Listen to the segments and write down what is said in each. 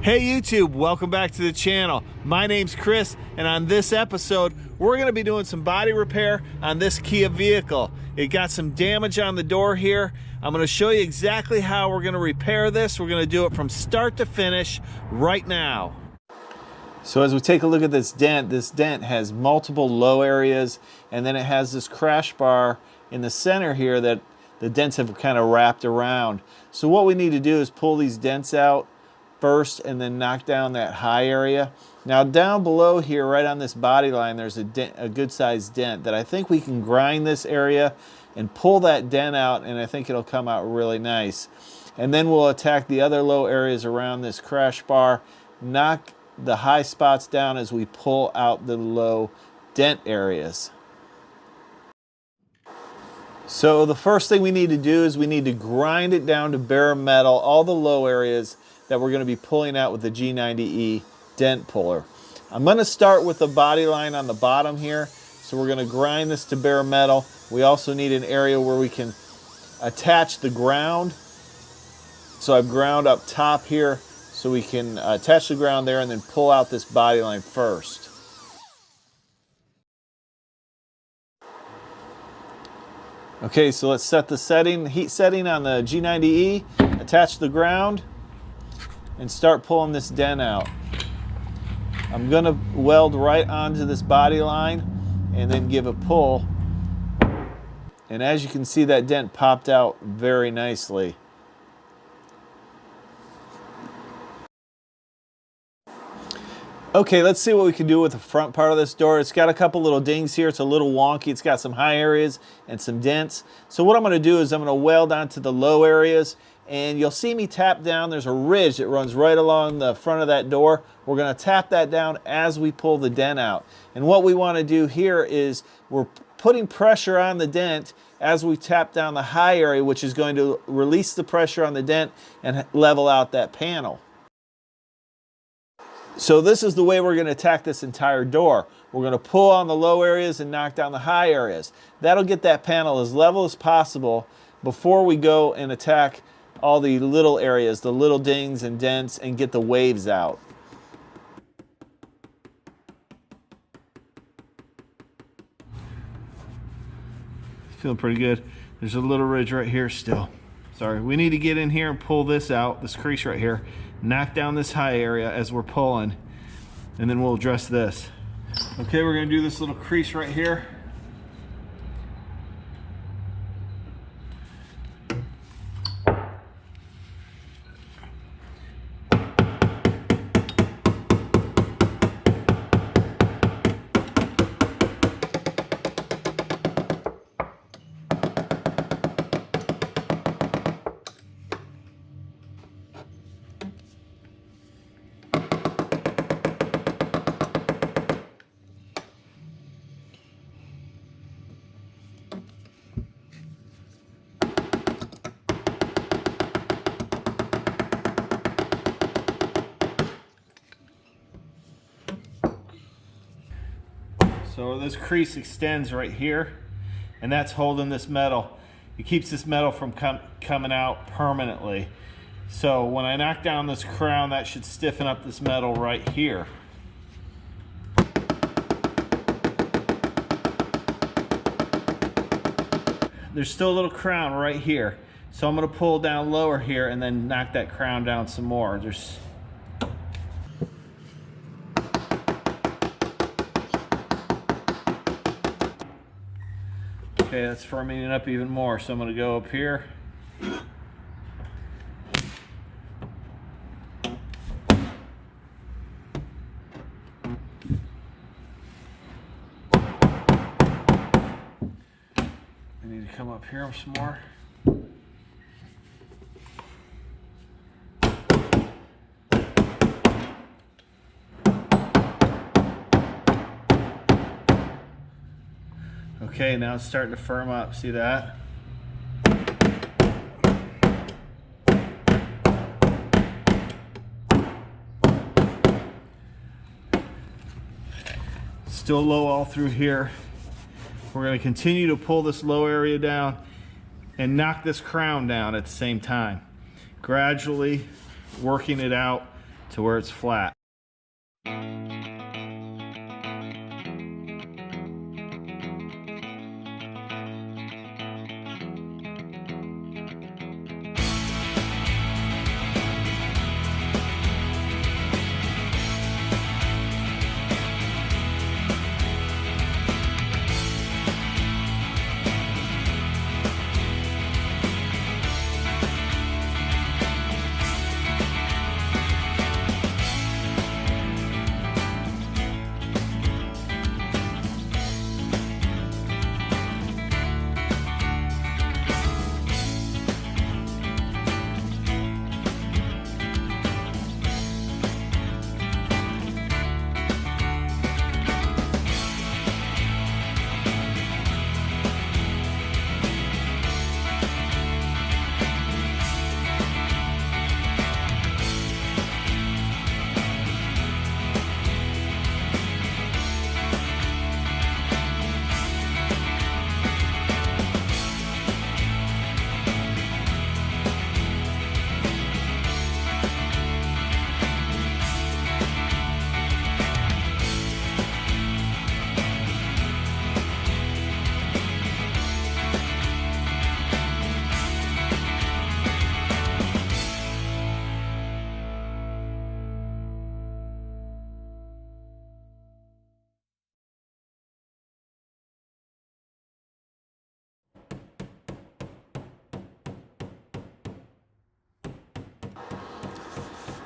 Hey YouTube, welcome back to the channel. My name's Chris, and on this episode, we're gonna be doing some body repair on this Kia vehicle. It got some damage on the door here. I'm gonna show you exactly how we're gonna repair this. We're gonna do it from start to finish right now. So as we take a look at this dent has multiple low areas, and then it has this crash bar in the center here that the dents have kind of wrapped around. So what we need to do is pull these dents out first and then knock down that high area. Now down below here, right on this body line, there's a good sized dent that I think we can grind this area and pull that dent out, and I think it'll come out really nice. And then we'll attack the other low areas around this crash bar, knock the high spots down as we pull out the low dent areas. So the first thing we need to do is we need to grind it down to bare metal, all the low areas that we're going to be pulling out with the G90E dent puller. I'm going to start with the body line on the bottom here. So we're going to grind this to bare metal. We also need an area where we can attach the ground. So I've ground up top here so we can attach the ground there and then pull out this body line first. Okay, so let's set the heat setting on the G90E, attach the ground, and start pulling this dent out. I'm gonna weld right onto this body line and then give a pull. And as you can see, that dent popped out very nicely. Okay, let's see what we can do with the front part of this door. It's got a couple little dings here. It's a little wonky. It's got some high areas and some dents. So what I'm gonna do is I'm gonna weld onto the low areas, and you'll see me tap down. There's a ridge that runs right along the front of that door. We're gonna tap that down as we pull the dent out. And what we wanna do here is we're putting pressure on the dent as we tap down the high area, which is going to release the pressure on the dent and level out that panel. So this is the way we're going to attack this entire door. We're going to pull on the low areas and knock down the high areas. That'll get that panel as level as possible before we go and attack all the little areas, the little dings and dents, and get the waves out. Feeling pretty good. There's a little ridge right here still. Sorry, we need to get in here and pull this out, this crease right here. Knock down this high area as we're pulling, and then we'll address this. Okay, we're gonna do this little crease right here. So this crease extends right here, and that's holding this metal. It keeps this metal from coming out permanently. So when I knock down this crown, that should stiffen up this metal right here. There's still a little crown right here. So I'm gonna pull down lower here and then knock that crown down some more. Okay, that's firming it up even more, so I'm going to go up here. I need to come up here some more. Okay, now it's starting to firm up. See that? Still low all through here. We're going to continue to pull this low area down and knock this crown down at the same time. Gradually working it out to where it's flat.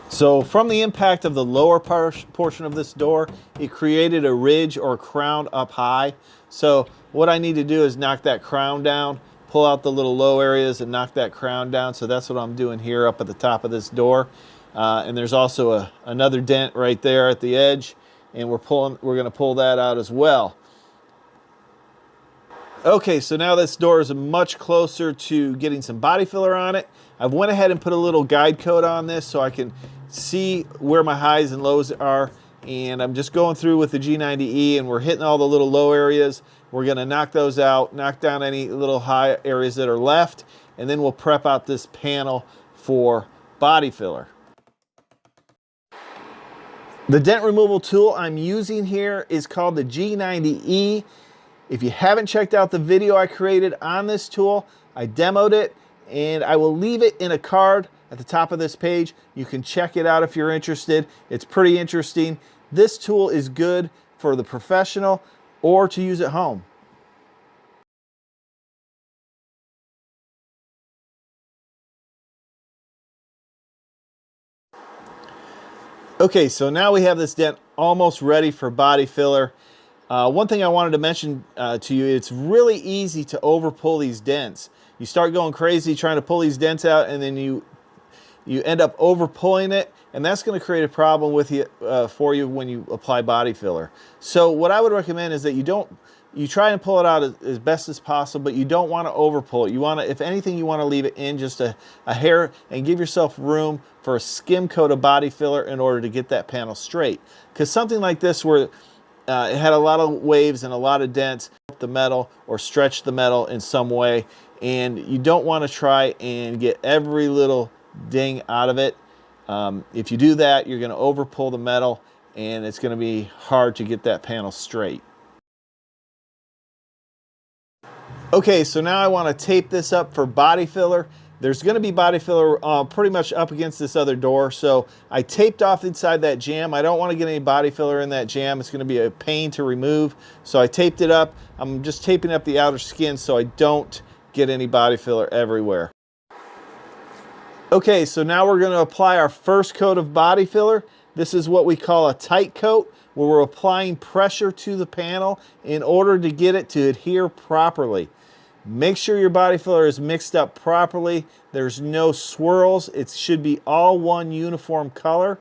So from the impact of the lower portion of this door, it created a ridge or crown up high. So what I need to do is knock that crown down, pull out the little low areas and knock that crown down. So that's what I'm doing here up at the top of this door. And there's also another dent right there at the edge, and we're going to pull that out as well. Okay, so now this door is much closer to getting some body filler on it. I went ahead and put a little guide coat on this so I can see where my highs and lows are. And I'm just going through with the G90E, and we're hitting all the little low areas. We're gonna knock those out, knock down any little high areas that are left, and then we'll prep out this panel for body filler. The dent removal tool I'm using here is called the G90E. If you haven't checked out the video I created on this tool, I demoed it, and I will leave it in a card at the top of this page. You can check it out if you're interested. It's pretty interesting. This tool is good for the professional or to use at home. Okay, so now we have this dent almost ready for body filler. One thing I wanted to mention to you, it's really easy to over pull these dents. You start going crazy trying to pull these dents out, and then you end up over pulling it, and that's going to create a problem with you for you when you apply body filler. So what I would recommend is that you try and pull it out as best as possible, but you don't want to over pull it. You want to, if anything, you want to leave it in just a hair and give yourself room for a skim coat of body filler in order to get that panel straight. Because something like this where it had a lot of waves and a lot of dents, the metal or stretch the metal in some way, and you don't want to try and get every little ding out of it. If you do that, you're going to over pull the metal, and it's going to be hard to get that panel straight. Okay, so now I want to tape this up for body filler. There's going to be body filler pretty much up against this other door, so I taped off inside that jamb. I don't want to get any body filler in that jamb. It's going to be a pain to remove, so I taped it up. I'm just taping up the outer skin so I don't get any body filler everywhere. Okay, so now we're going to apply our first coat of body filler. This is what we call a tight coat, where we're applying pressure to the panel in order to get it to adhere properly. Make sure your body filler is mixed up properly. There's no swirls. It should be all one uniform color.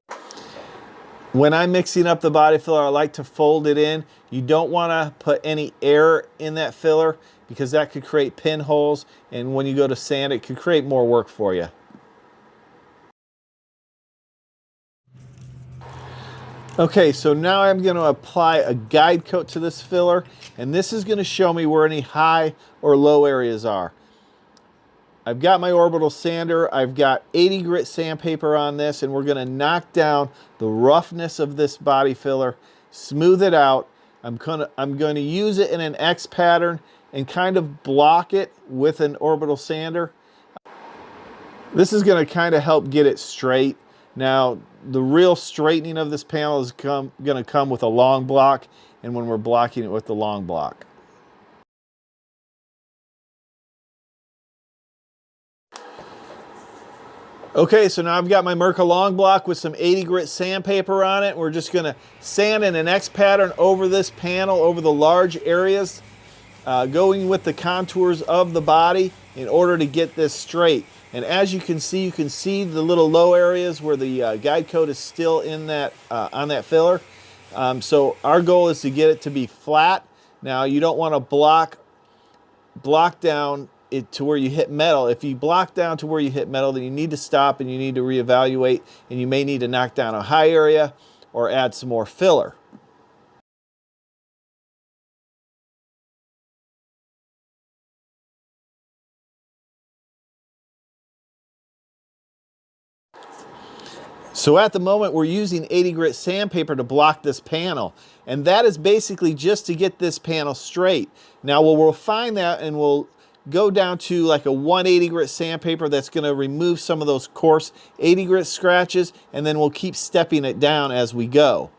When I'm mixing up the body filler, I like to fold it in. You don't want to put any air in that filler because that could create pinholes, and when you go to sand, it could create more work for you. Okay, so now I'm going to apply a guide coat to this filler, and this is going to show me where any high or low areas are. I've got my orbital sander. I've got 80 grit sandpaper on this, and we're going to knock down the roughness of this body filler, smooth it out. I'm going to use it in an X pattern and kind of block it with an orbital sander. This is going to kind of help get it straight. Now, the real straightening of this panel is going to come with a long block, and when we're blocking it with the long block. Okay, so now I've got my Mirka long block with some 80 grit sandpaper on it. We're just going to sand in an X pattern over this panel, over the large areas, going with the contours of the body in order to get this straight. And as you can see the little low areas where the guide coat is still in that on that filler. So our goal is to get it to be flat. Now you don't want to block down it to where you hit metal. If you block down to where you hit metal, then you need to stop and you need to reevaluate, and you may need to knock down a high area or add some more filler. So at the moment we're using 80 grit sandpaper to block this panel, and that is basically just to get this panel straight. Now we'll refine that and we'll go down to like a 180 grit sandpaper that's going to remove some of those coarse 80 grit scratches, and then we'll keep stepping it down as we go.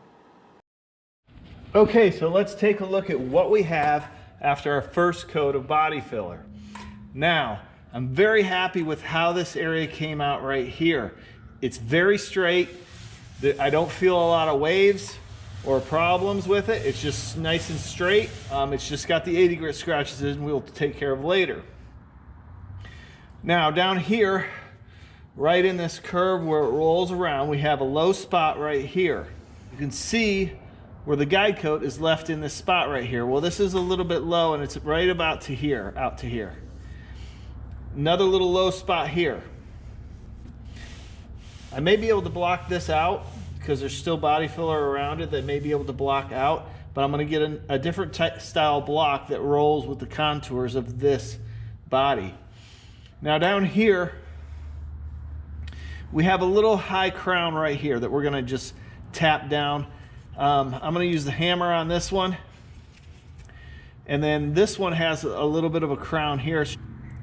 Okay, so let's take a look at what we have after our first coat of body filler. Now, I'm very happy with how this area came out right here. It's very straight. I don't feel a lot of waves or problems with it. It's just nice and straight. It's just got the 80 grit scratches and we'll take care of later. Now down here, right in this curve where it rolls around, we have a low spot right here. You can see where the guide coat is left in this spot right here. Well, this is a little bit low and it's right about to here, out to here. Another little low spot here. I may be able to block this out because there's still body filler around it that may be able to block out, but I'm going to get a different style block that rolls with the contours of this body. Now down here, we have a little high crown right here that we're going to just tap down. I'm going to use the hammer on this one, and then this one has a little bit of a crown here.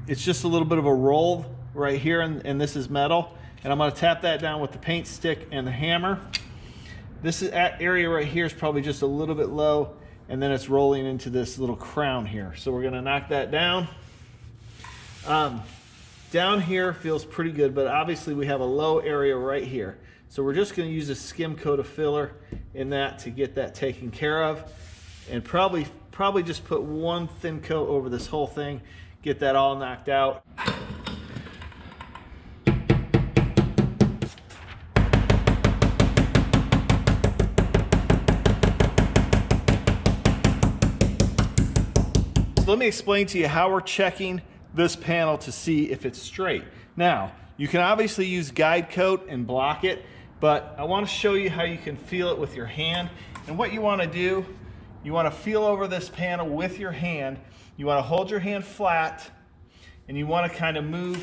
It's just a little bit of a roll right here, and this is metal. And I'm going to tap that down with the paint stick and the hammer. This area right here is probably just a little bit low, and then it's rolling into this little crown here. So we're going to knock that down. Down here feels pretty good, but obviously we have a low area right here. So we're just going to use a skim coat of filler in that to get that taken care of, and probably just put one thin coat over this whole thing, get that all knocked out. So let me explain to you how we're checking this panel to see if it's straight. Now, you can obviously use guide coat and block it, but I want to show you how you can feel it with your hand. And what you want to do, you want to feel over this panel with your hand. You want to hold your hand flat, and you want to kind of move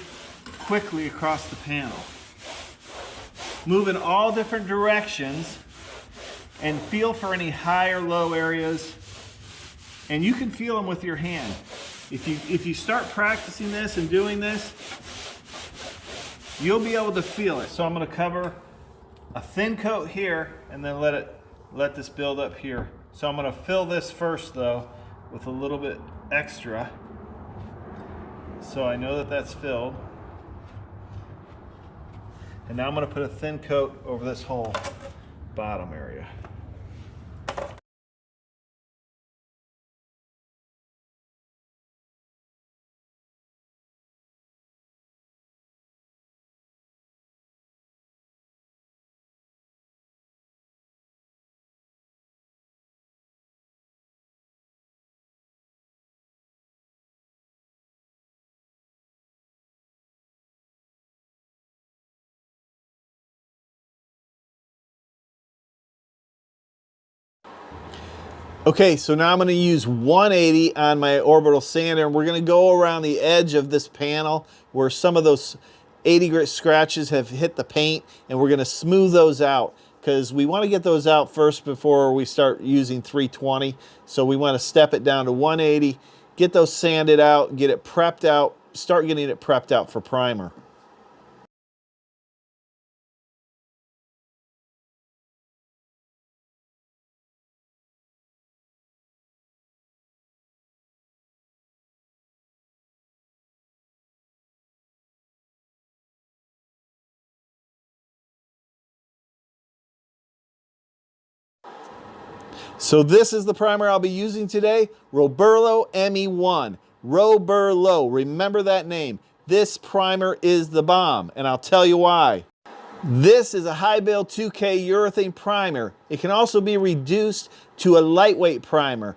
quickly across the panel. Move in all different directions and feel for any high or low areas. And you can feel them with your hand. If you start practicing this and doing this, you'll be able to feel it. So I'm going to cover a thin coat here and then let this build up here. So I'm going to fill this first though with a little bit extra, so I know that that's filled. And now I'm going to put a thin coat over this whole bottom area. Okay, so now I'm going to use 180 on my orbital sander, and we're going to go around the edge of this panel where some of those 80 grit scratches have hit the paint, and we're going to smooth those out because we want to get those out first before we start using 320. So we want to step it down to 180, get those sanded out, get it prepped out, start getting it prepped out for primer. So this is the primer I'll be using today, Roberlo Me1. Roberlo, remember that name. This primer is the bomb, and I'll tell you why. This is a high build 2K urethane primer. It can also be reduced to a lightweight primer.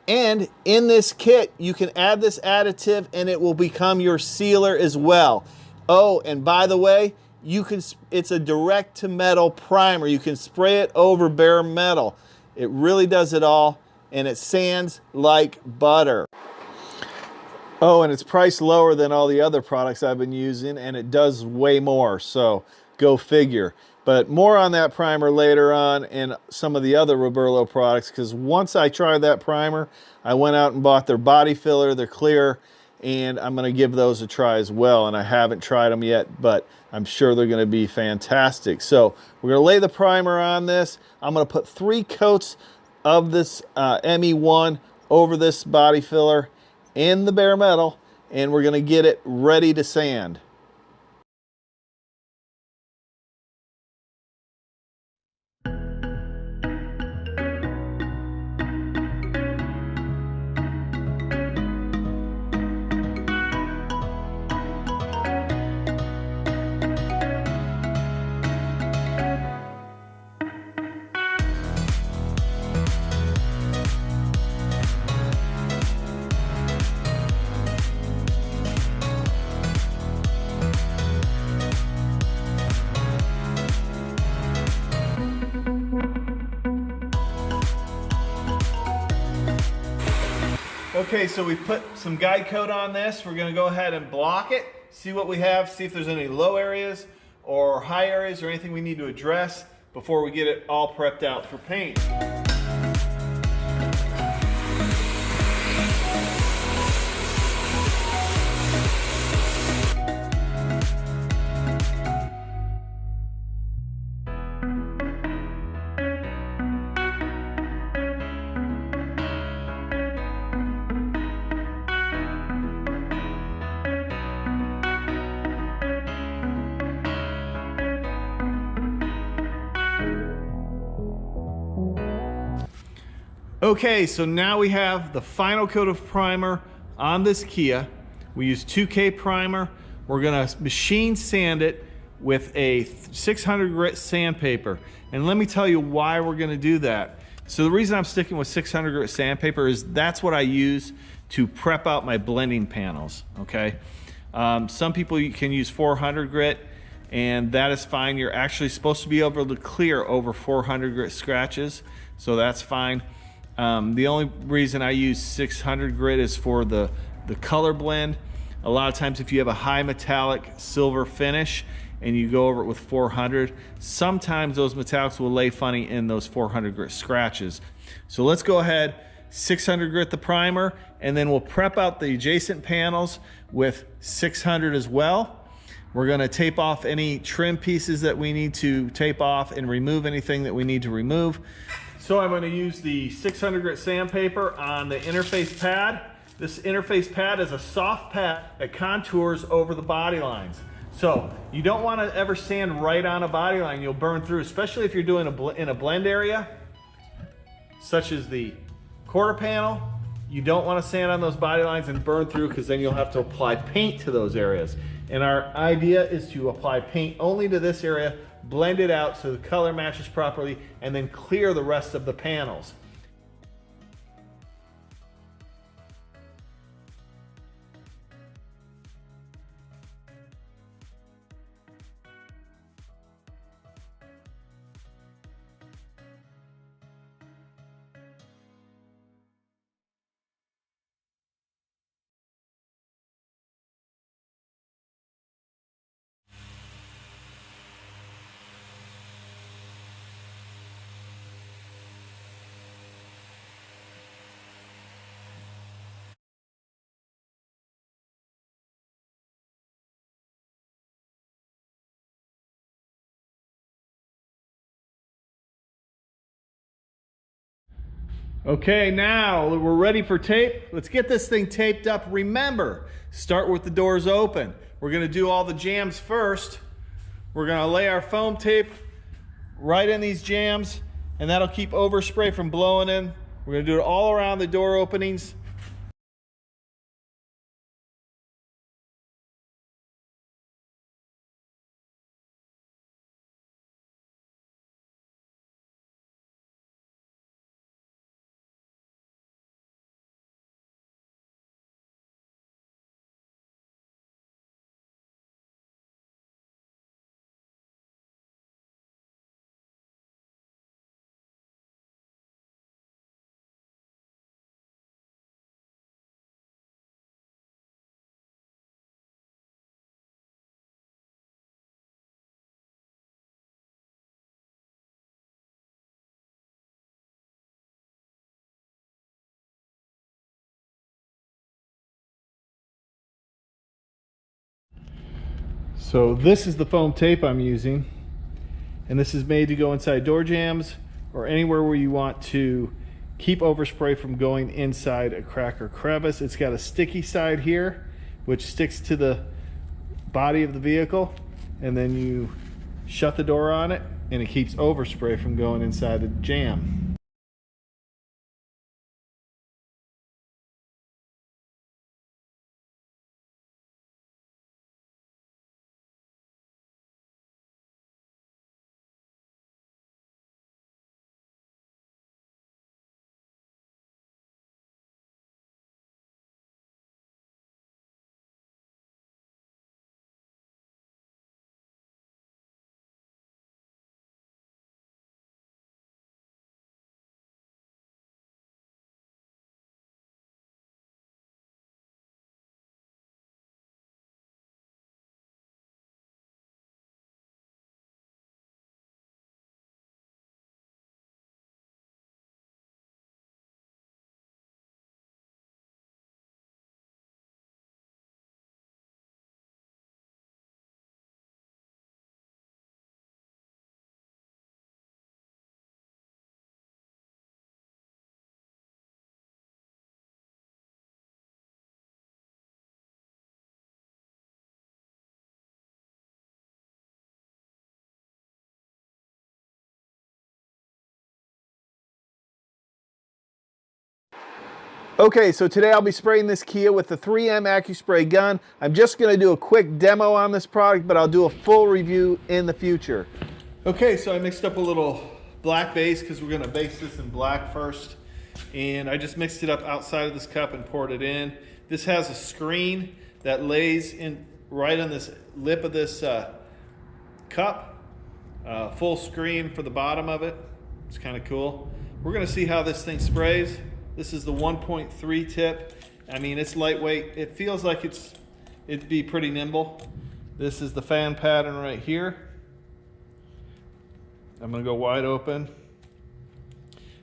And in this kit, you can add this additive and it will become your sealer as well. Oh, and by the way, it's a direct to metal primer. You can spray it over bare metal. It really does it all, and it sands like butter. Oh, and it's priced lower than all the other products I've been using, and it does way more, so go figure. But more on that primer later on and some of the other Roberlo products, because once I tried that primer, I went out and bought their body filler, their clear, and I'm going to give those a try as well. And I haven't tried them yet, but I'm sure they're going to be fantastic. So we're going to lay the primer on this. I'm going to put 3 coats of this Me1 over this body filler in the bare metal, and we're going to get it ready to sand. Okay, so we put some guide coat on this. We're going to go ahead and block it, see what we have, see if there's any low areas or high areas or anything we need to address before we get it all prepped out for paint. Okay, so now we have the final coat of primer on this Kia. We use 2K primer. We're gonna machine sand it with a 600 grit sandpaper. And let me tell you why we're gonna do that. So the reason I'm sticking with 600 grit sandpaper is that's what I use to prep out my blending panels, okay? Some people can use 400 grit, and that is fine. You're actually supposed to be able to clear over 400 grit scratches, so that's fine. The only reason I use 600 grit is for the color blend. A lot of times if you have a high metallic silver finish and you go over it with 400, sometimes those metallics will lay funny in those 400 grit scratches. So let's go ahead, 600 grit the primer, and then we'll prep out the adjacent panels with 600 as well. We're gonna tape off any trim pieces that we need to tape off and remove anything that we need to remove. So I'm going to use the 600 grit sandpaper on the interface pad. This interface pad is a soft pad that contours over the body lines. So you don't want to ever sand right on a body line. You'll burn through, especially if you're doing in a blend area, such as the quarter panel. You don't want to sand on those body lines and burn through, because then you'll have to apply paint to those areas. And our idea is to apply paint only to this area, blend it out so the color matches properly, and then clear the rest of the panels. Okay, now we're ready for tape. Let's get this thing taped up. Remember, start with the doors open. We're gonna do all the jams first. We're gonna lay our foam tape right in these jams, and that'll keep overspray from blowing in. We're gonna do it all around the door openings. So this is the foam tape I'm using, and this is made to go inside door jams or anywhere where you want to keep overspray from going inside a crack or crevice. It's got a sticky side here which sticks to the body of the vehicle, and then you shut the door on it and it keeps overspray from going inside the jam. Okay, so today I'll be spraying this Kia with the 3M Accuspray gun. I'm just going to do a quick demo on this product, but I'll do a full review in the future. Okay, so I mixed up a little black base because we're going to base this in black first. And I just mixed it up outside of this cup and poured it in. This has a screen that lays in right on this lip of this cup. Full screen for the bottom of it. It's kind of cool. We're going to see how this thing sprays. This is the 1.3 tip. I mean, it's lightweight. It feels like it'd be pretty nimble. This is the fan pattern right here. I'm gonna go wide open.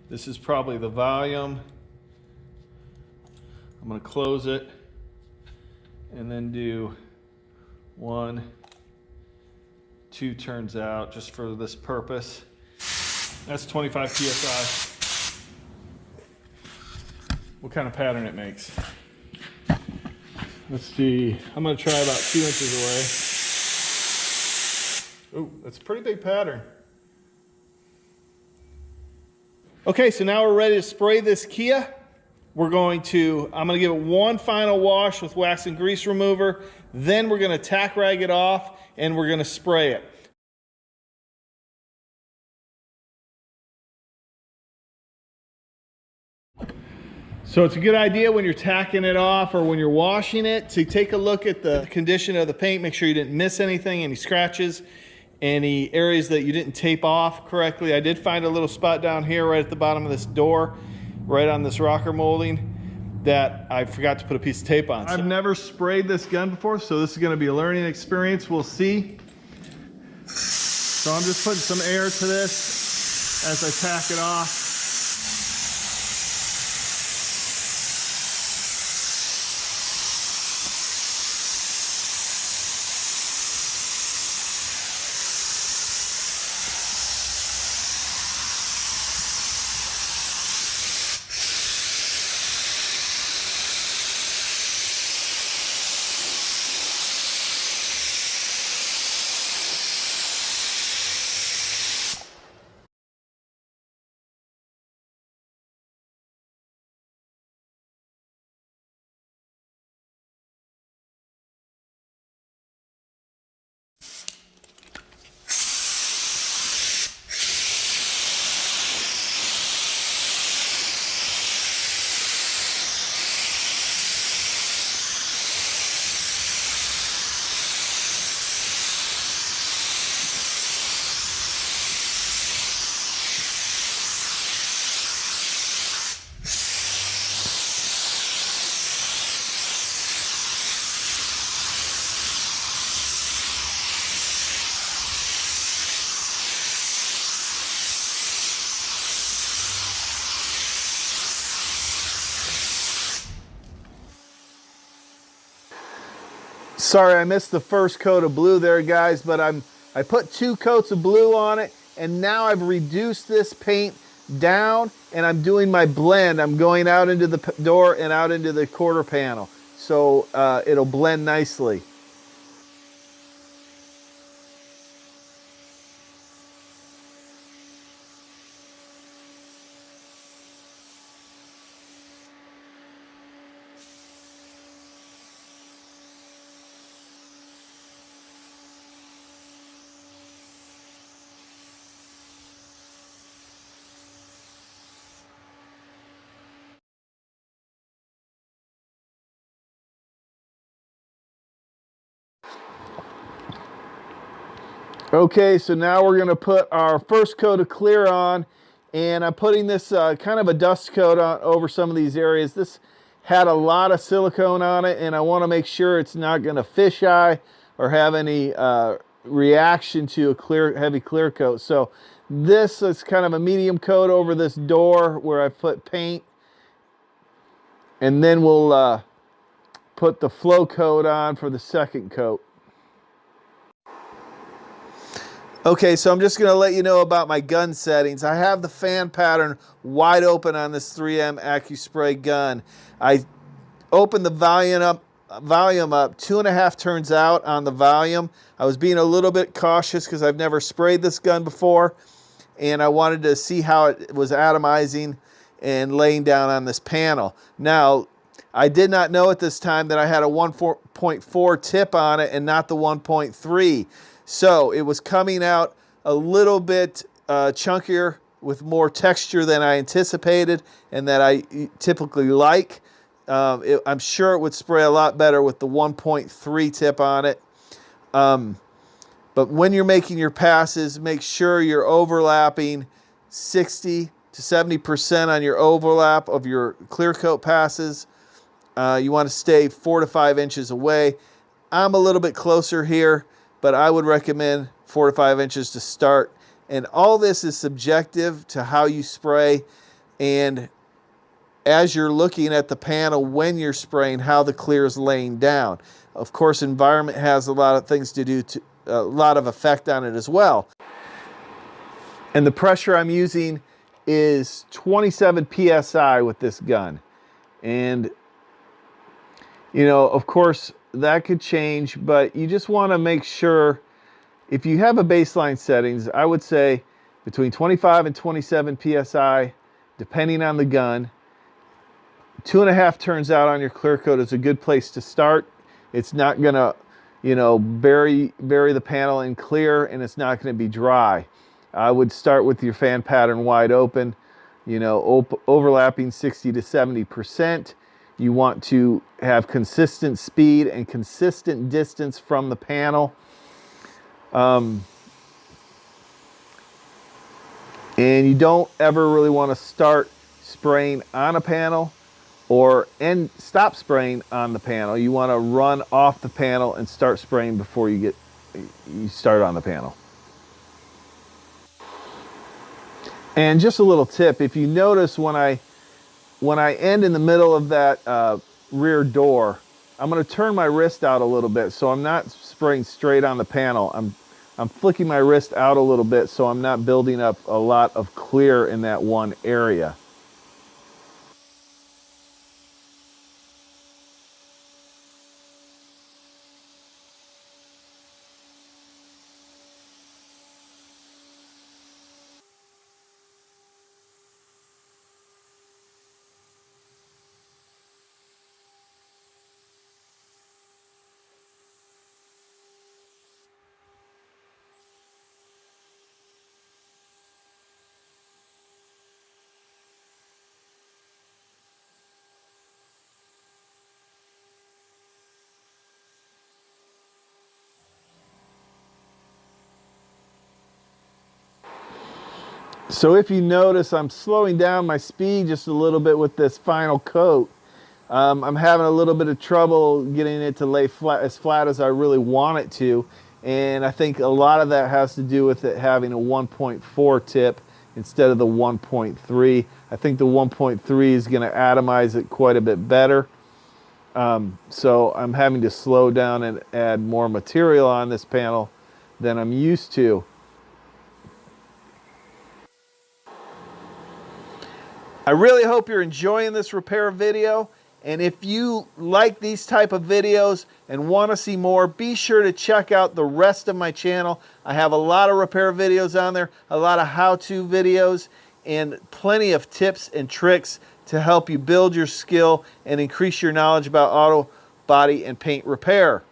This is probably the volume. I'm gonna close it and then do 1, 2 turns out just for this purpose. That's 25 PSI. What kind of pattern it makes. Let's see, I'm gonna try about 2 inches away. Oh, that's a pretty big pattern. Okay, so now we're ready to spray this Kia. I'm gonna give it one final wash with wax and grease remover, then we're gonna tack rag it off and we're gonna spray it. So it's a good idea when you're tacking it off or when you're washing it to take a look at the condition of the paint, make sure you didn't miss anything, any scratches, any areas that you didn't tape off correctly. I did find a little spot down here right at the bottom of this door, right on this rocker molding, that I forgot to put a piece of tape on. I've never sprayed this gun before, so this is gonna be a learning experience. We'll see. So I'm just putting some air to this as I tack it off. Sorry I missed the first coat of blue there, guys, but I put 2 coats of blue on it, and now I've reduced this paint down, and I'm doing my blend. I'm going out into the door and out into the quarter panel, so it'll blend nicely. Okay, so now we're going to put our first coat of clear on, and I'm putting this kind of a dust coat on over some of these areas. This had a lot of silicone on it, and I want to make sure it's not going to fisheye or have any reaction to a heavy clear coat. So this is kind of a medium coat over this door where I put paint, and then we'll put the flow coat on for the second coat. Okay, so I'm just going to let you know about my gun settings. I have the fan pattern wide open on this 3M Accuspray gun. I opened the volume up 2.5 turns out on the volume. I was being a little bit cautious because I've never sprayed this gun before, and I wanted to see how it was atomizing and laying down on this panel. Now, I did not know at this time that I had a 1.4 tip on it and not the 1.3. So it was coming out a little bit chunkier with more texture than I anticipated and that I typically like. I'm sure it would spray a lot better with the 1.3 tip on it. But when you're making your passes, make sure you're overlapping 60 to 70% on your overlap of your clear coat passes. You want to stay 4 to 5 inches away. I'm a little bit closer here, but I would recommend 4 to 5 inches to start. And all this is subjective to how you spray, and as you're looking at the panel when you're spraying, how the clear is laying down. Of course, environment has a lot of things to do, a lot of effect on it as well. And the pressure I'm using is 27 PSI with this gun. And, you know, of course, that could change, but you just want to make sure, if you have a baseline settings, I would say between 25 and 27 PSI, depending on the gun. 2.5 turns out on your clear coat is a good place to start. It's not going to, you know, bury the panel in clear, and it's not going to be dry. I would start with your fan pattern wide open, you know, overlapping 60 to 70%. You want to have consistent speed and consistent distance from the panel. And you don't ever really want to start spraying on a panel or stop spraying on the panel. You want to run off the panel and start spraying before you start on the panel. And just a little tip, if you notice when I end in the middle of that rear door, I'm going to turn my wrist out a little bit so I'm not spraying straight on the panel. I'm flicking my wrist out a little bit so I'm not building up a lot of clear in that one area. So if you notice, I'm slowing down my speed just a little bit with this final coat. I'm having a little bit of trouble getting it to lay as flat as I really want it to. And I think a lot of that has to do with it having a 1.4 tip instead of the 1.3. I think the 1.3 is going to atomize it quite a bit better. So I'm having to slow down and add more material on this panel than I'm used to. I really hope you're enjoying this repair video, and if you like these type of videos and want to see more, be sure to check out the rest of my channel. I have a lot of repair videos on there, a lot of how-to videos, and plenty of tips and tricks to help you build your skill and increase your knowledge about auto, body, and paint repair.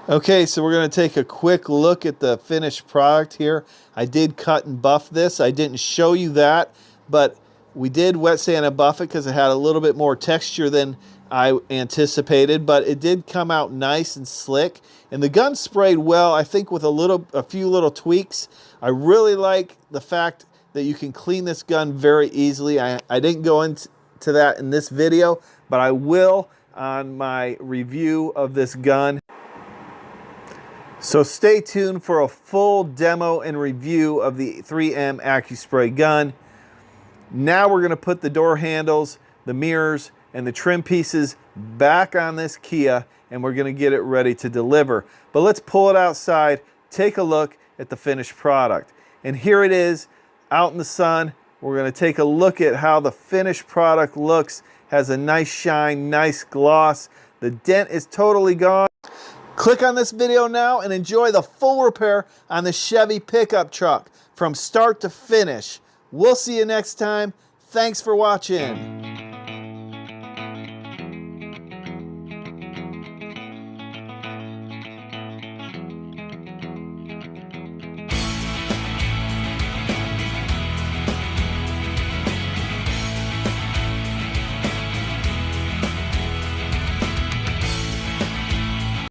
Okay, so we're going to take a quick look at the finished product here. I did cut and buff this. I didn't show you that, but we did wet sand and buff it because it had a little bit more texture than I anticipated, but it did come out nice and slick. And the gun sprayed well, I think, with a few little tweaks. I really like the fact that you can clean this gun very easily. I didn't go into that in this video, but I will on my review of this gun. So stay tuned for a full demo and review of the 3M Accuspray gun. Now we're going to put the door handles, the mirrors, and the trim pieces back on this Kia, and we're going to get it ready to deliver. But let's pull it outside, take a look at the finished product. And here it is out in the sun. We're going to take a look at how the finished product looks. Has a nice shine, nice gloss. The dent is totally gone. Click on this video now and enjoy the full repair on the Chevy pickup truck from start to finish. We'll see you next time. Thanks for watching.